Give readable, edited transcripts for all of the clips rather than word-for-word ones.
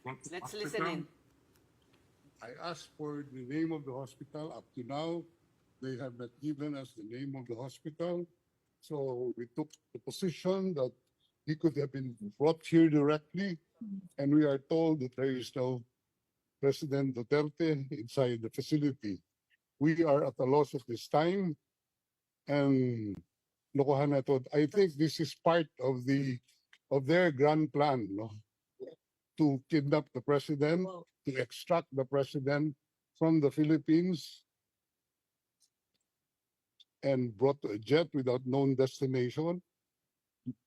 Let's listen in. I asked for the name of the hospital. Up to now, they have not given us the name of the hospital. So we took the position that he could have been brought here directly. And we are told that there is no President Duterte inside the facility. We are at a loss of this time. And lokohan na to. I think this is part of their grand plan, no? To kidnap the president, to extract the president from the Philippines and brought to a jet without known destination.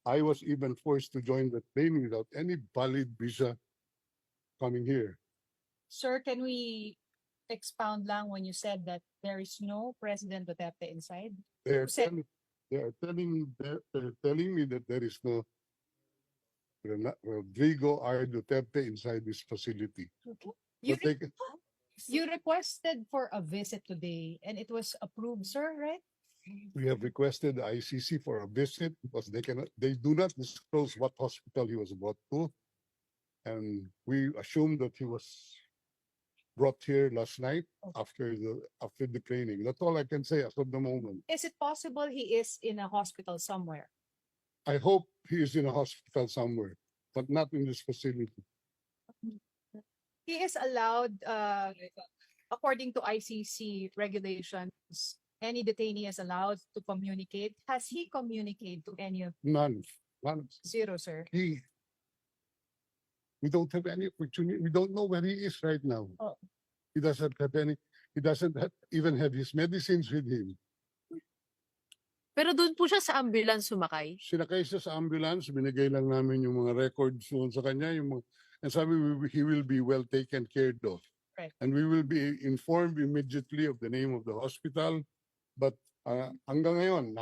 I was even forced to join the plane without any valid visa coming here. Sir, can we expound lang when you said that there is no President Duterte inside? They're Sir- telling me that there is no Rodrigo R. Duterte inside this facility. You, But they, you requested for a visit today and it was approved, sir, right? we have requested the ICC for a visit because they do not disclose what hospital he was brought to. And we assume that he was brought here last night after the training. That's all I can say as of the moment. Is it possible he is in a hospital somewhere? I hope he is in a hospital somewhere, but not in this facility. He is allowed, according to ICC regulations, any detainee is allowed to communicate. Has he communicated to any of None. zero, sir? We don't have any opportunity. We don't know where he is right now. Oh. He doesn't even have his medicines with him. Pero doon po siya sa ambulance sumakay. Sinakay siya sa ambulance, binigay lang namin yung mga records doon sa kanya, and sabi he will be well taken care of. Right. And we will be informed immediately of the name of the hospital. But hanggang ngayon,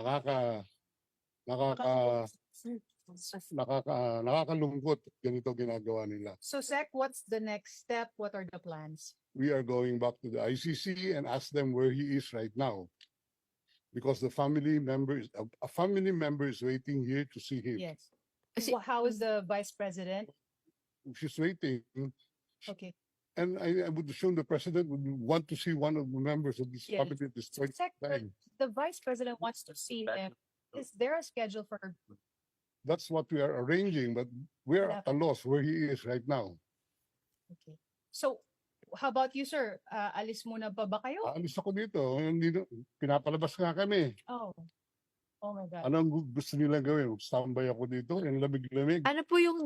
nakakalungkot ganito ginagawa nila. So, Sec, what's the next step? What are the plans? We are going back to the ICC and ask them where he is right now. Because a family member is waiting here to see him. Yes. Kasi- How is the Vice President? She's waiting. Okay. And I would assume the president would want to see one of the members of this Yes. family at this point Sec, in time. the Vice President wants to see him. Is there a schedule for? That's what we are arranging, but we are at a loss where he is right now. Okay. So, how about you, sir? Alis muna ba kayo? Aalis ako dito. Pinapalabas nga kami. Oh. Oh my God. Anong gusto nila gawin? Standby ako dito. Yung lamig-lamig. Ano po yung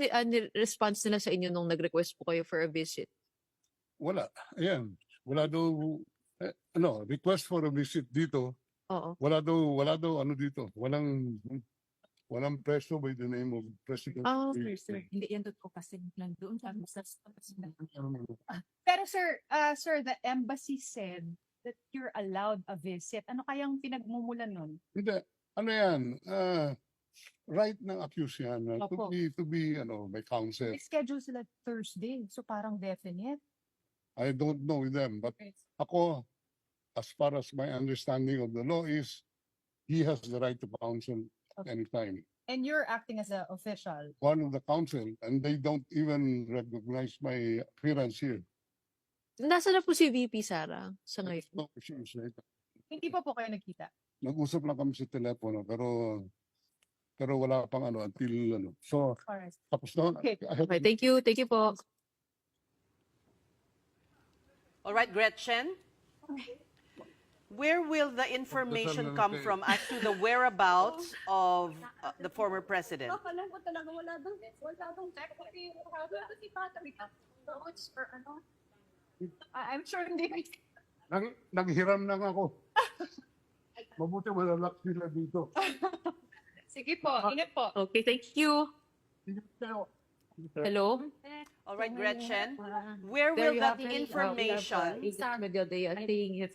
response nila sa inyo nung nag-request po kayo for a visit? Wala. Ayan. Wala daw, request for a visit dito. Oo. Wala daw ano dito. Walang preso by the name of President. Ah, Sir, hindi yan totoo kasi nandoon sa Pero sir, the embassy said that you're allowed a visit. Ano kayang pinagmumulan nun? Hindi. Ano yan? Right ng accused yan. Opo. To be by counsel. May schedule sila Thursday. So parang definite. I don't know them. But ako, as far as my understanding of the law is, he has the right to counsel anytime. And you're acting as an official. One of the counsel, and they don't even recognize my appearance here. Nasa na po si VP Sara sa ngayon? No, she is right. Hindi pa po kayo nagkita. Nag-usap lang kami sa telepono, pero wala pang until So, Alright. tapos na. Okay. Okay, thank you. Thank you po. All right, Gretchen. Where will the information come from as to the whereabouts of the former president? Alam ko talaga wala doon. Wala doon. Si Patrick. Or ano? I'm sure hindi. Naghiram lang ako. Mabuti malalak sila dito. Sige po, ingat po. Okay, thank you. Hello? All right, Gretchen. Where There will you that have it. information? Agent Medialdea saying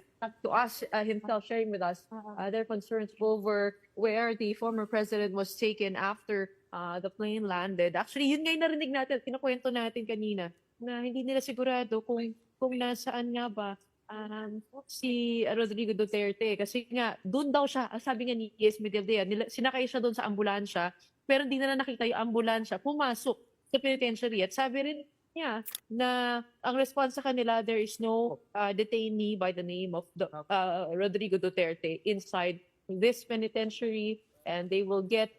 to us, himself sharing with us their concerns over where the former president was taken after the plane landed. Actually, yun nga yung narinig natin, kinukwento natin kanina, na hindi nila sigurado kung nasaan nga ba si Rodrigo Duterte. Kasi nga, doon daw siya, sabi nga ni Yes Medialdea, sinakay siya doon sa ambulansya, pero hindi na nakita yung ambulansya, pumasok sa penitentiary. At sabi rin Yeah, na ang response sa kanila, there is no detainee by the name of Rodrigo Duterte inside this penitentiary, and they will get